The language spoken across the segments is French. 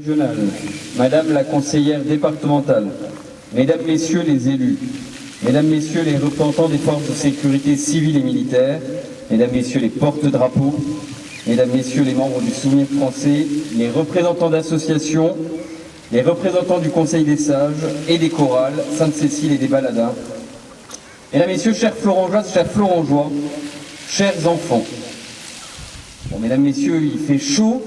Régionale, Madame la conseillère départementale, Mesdames, Messieurs les élus, Mesdames, Messieurs les représentants des forces de sécurité civiles et militaires, Mesdames, Messieurs les porte-drapeaux, Mesdames, Messieurs les membres du Souvenir français, les représentants d'associations, les représentants du Conseil des sages et des chorales, Sainte-Cécile et des baladins, Mesdames, Messieurs, chers Florangeoises, chers Florangeois, chers enfants. Bon, Mesdames, Messieurs, il fait chaud.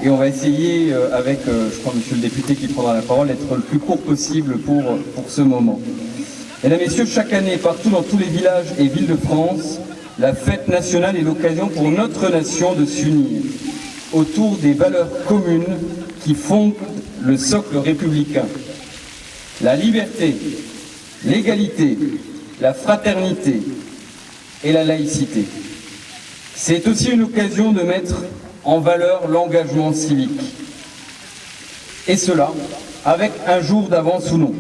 Et on va essayer, avec, je crois, Monsieur le député qui prendra la parole, d'être le plus court possible pour ce moment. Mesdames, Messieurs, chaque année, partout dans tous les villages et villes de France, la fête nationale est l'occasion pour notre nation de s'unir autour des valeurs communes qui fondent le socle républicain. La liberté, l'égalité, la fraternité et la laïcité. C'est aussi une occasion de mettre en valeur l'engagement civique. Et cela avec un jour d'avance ou non.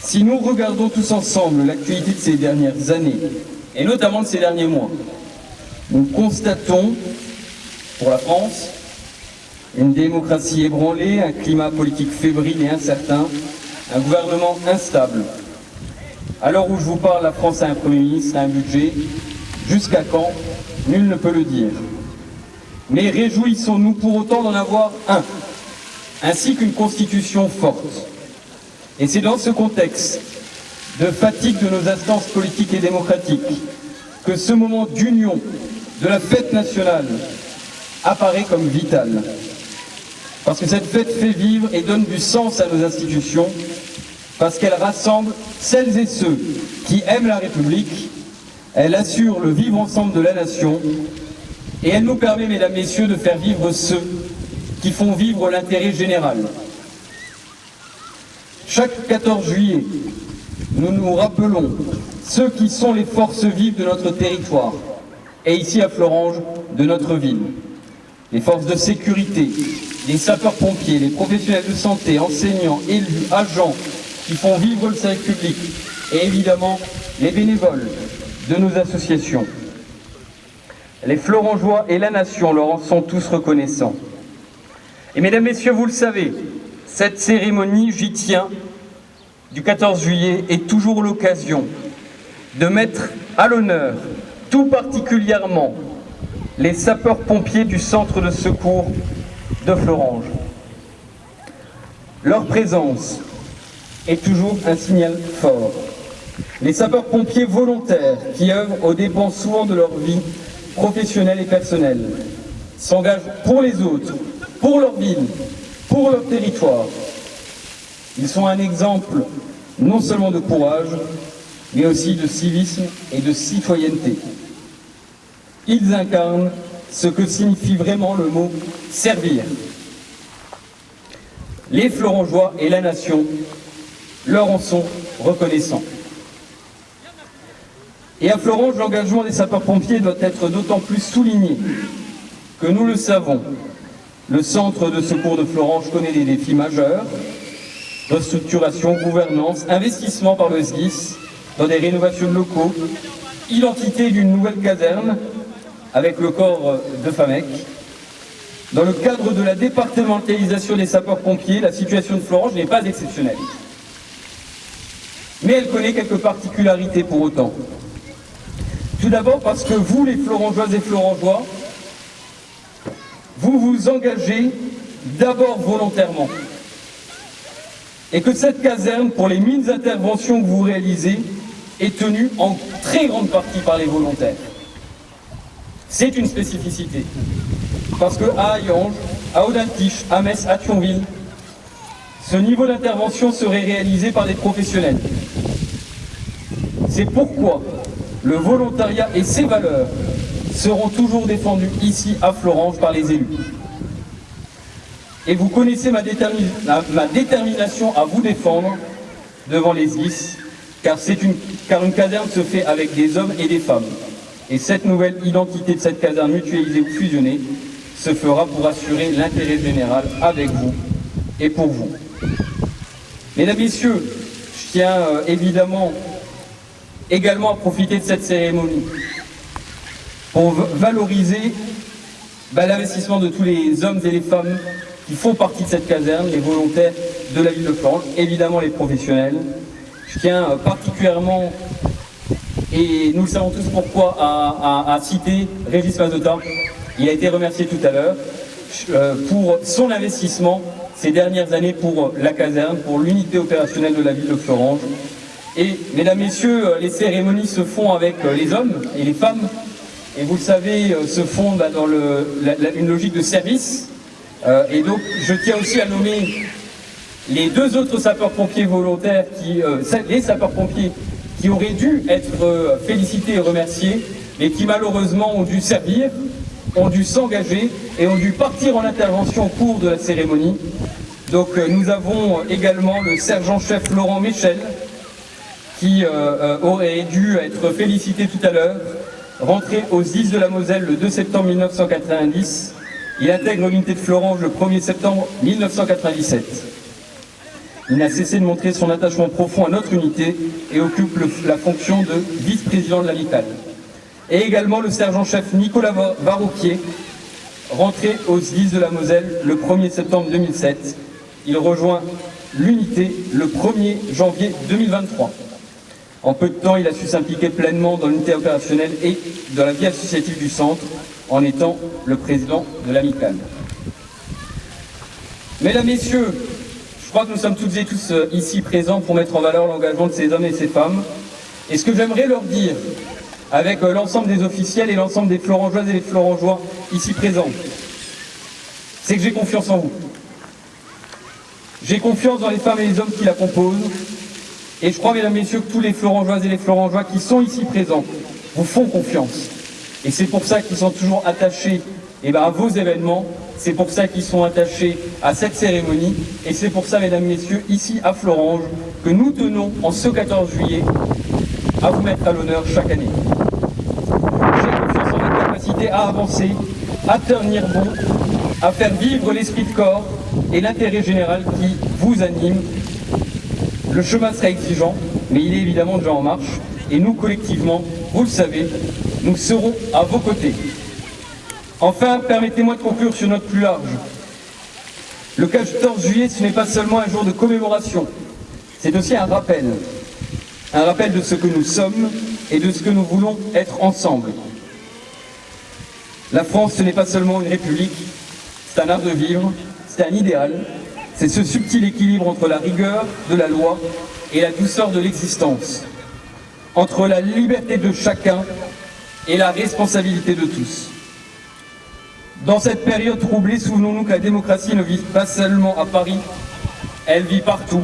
Si nous regardons tous ensemble l'actualité de ces dernières années, et notamment de ces derniers mois, nous constatons, pour la France, une démocratie ébranlée, un climat politique fébrile et incertain, un gouvernement instable. À l'heure où je vous parle, la France a un Premier ministre, un budget. Jusqu'à quand? Nul ne peut le dire. Mais réjouissons-nous pour autant d'en avoir un, ainsi qu'une constitution forte. Et c'est dans ce contexte de fatigue de nos instances politiques et démocratiques que ce moment d'union de la fête nationale apparaît comme vital. Parce que cette fête fait vivre et donne du sens à nos institutions, parce qu'elle rassemble celles et ceux qui aiment la République, elle assure le vivre ensemble de la nation, et elle nous permet, Mesdames, Messieurs, de faire vivre ceux qui font vivre l'intérêt général. Chaque 14 juillet, nous nous rappelons ceux qui sont les forces vives de notre territoire, et ici à Florange, de notre ville. Les forces de sécurité, les sapeurs-pompiers, les professionnels de santé, enseignants, élus, agents qui font vivre le service public, et évidemment les bénévoles de nos associations. Les Florangeois et la nation leur en sont tous reconnaissants. Et Mesdames, Messieurs, vous le savez, cette cérémonie, j'y tiens, du 14 juillet est toujours l'occasion de mettre à l'honneur, tout particulièrement, les sapeurs-pompiers du centre de secours de Florange. Leur présence est toujours un signal fort. Les sapeurs-pompiers volontaires qui œuvrent aux dépens souvent de leur vie professionnelle et personnelle, s'engagent pour les autres, pour leur ville, pour leur territoire. Ils sont un exemple non seulement de courage, mais aussi de civisme et de citoyenneté. Ils incarnent ce que signifie vraiment le mot « servir ». Les Florangeois et la nation leur en sont reconnaissants. Et à Florange, l'engagement des sapeurs-pompiers doit être d'autant plus souligné que nous le savons, le centre de secours de Florange connaît des défis majeurs, restructuration, gouvernance, investissement par le SDIS dans des rénovations de locaux, identité d'une nouvelle caserne avec le corps de Famec. Dans le cadre de la départementalisation des sapeurs-pompiers, la situation de Florange n'est pas exceptionnelle. Mais elle connaît quelques particularités pour autant. Tout d'abord parce que vous, les Florangeoises et Florangeois, vous vous engagez d'abord volontairement. Et que cette caserne, pour les 1000 interventions que vous réalisez, est tenue en très grande partie par les volontaires. C'est une spécificité. Parce qu'à Hayange, à Audintiche, à Metz, à Thionville, ce niveau d'intervention serait réalisé par des professionnels. C'est pourquoi le volontariat et ses valeurs seront toujours défendus ici à Florange par les élus. Et vous connaissez ma détermination à vous défendre devant les SDIS, car une caserne se fait avec des hommes et des femmes. Et cette nouvelle identité de cette caserne mutualisée ou fusionnée se fera pour assurer l'intérêt général avec vous et pour vous. Mesdames, Messieurs, je tiens également à profiter de cette cérémonie pour valoriser l'investissement de tous les hommes et les femmes qui font partie de cette caserne, les volontaires de la ville de Florange, évidemment les professionnels. Je tiens particulièrement, et nous le savons tous pourquoi, à citer Régis Mazota. Il a été remercié tout à l'heure pour son investissement ces dernières années pour la caserne, pour l'unité opérationnelle de la ville de Florange. Et mesdames, messieurs, les cérémonies se font avec les hommes et les femmes, et vous le savez, se font dans une logique de service. Et donc, je tiens aussi à nommer les deux autres sapeurs-pompiers volontaires, les sapeurs-pompiers qui auraient dû être félicités et remerciés, mais qui malheureusement ont dû servir, ont dû s'engager et ont dû partir en intervention au cours de la cérémonie. Donc nous avons également le sergent-chef Laurent Michel, qui aurait dû être félicité tout à l'heure, rentré aux SDIS de la Moselle le 2 septembre 1990. Il intègre l'unité de Florange le 1er septembre 1997. Il n'a cessé de montrer son attachement profond à notre unité et occupe la fonction de vice-président de l'amicale. Et également le sergent-chef Nicolas Varroquier, rentré aux SDIS de la Moselle le 1er septembre 2007. Il rejoint l'unité le 1er janvier 2023. En peu de temps, il a su s'impliquer pleinement dans l'unité opérationnelle et dans la vie associative du centre, en étant le président de l'amicale. Mesdames, Messieurs, je crois que nous sommes toutes et tous ici présents pour mettre en valeur l'engagement de ces hommes et ces femmes. Et ce que j'aimerais leur dire, avec l'ensemble des officiels et l'ensemble des Florangeoises et des Florangeois ici présents, c'est que j'ai confiance en vous. J'ai confiance dans les femmes et les hommes qui la composent. Et je crois, mesdames, messieurs, que tous les Florangeoises et les Florangeois qui sont ici présents vous font confiance. Et c'est pour ça qu'ils sont toujours attachés à vos événements, c'est pour ça qu'ils sont attachés à cette cérémonie, et c'est pour ça, mesdames, messieurs, ici à Florange, que nous tenons, en ce 14 juillet, à vous mettre à l'honneur chaque année. J'ai confiance en votre capacité à avancer, à tenir bon, à faire vivre l'esprit de corps et l'intérêt général qui vous anime. Le chemin sera exigeant, mais il est évidemment déjà en marche, et nous, collectivement, vous le savez, nous serons à vos côtés. Enfin, permettez-moi de conclure sur notre plus large. Le 14 juillet, ce n'est pas seulement un jour de commémoration, c'est aussi un rappel de ce que nous sommes et de ce que nous voulons être ensemble. La France, ce n'est pas seulement une république, c'est un art de vivre, c'est un idéal, c'est ce subtil équilibre entre la rigueur de la loi et la douceur de l'existence, entre la liberté de chacun et la responsabilité de tous. Dans cette période troublée, souvenons-nous que la démocratie ne vit pas seulement à Paris, elle vit partout,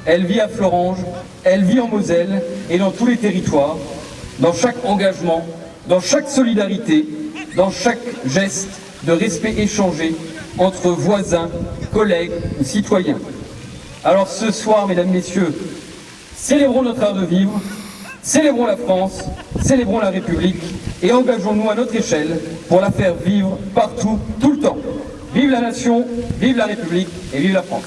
elle vit à Florange, elle vit en Moselle et dans tous les territoires, dans chaque engagement, dans chaque solidarité, dans chaque geste de respect échangé entre voisins, collègues ou citoyens. Alors ce soir, mesdames, messieurs, célébrons notre art de vivre, célébrons la France, célébrons la République et engageons-nous à notre échelle pour la faire vivre partout, tout le temps. Vive la nation, vive la République et vive la France.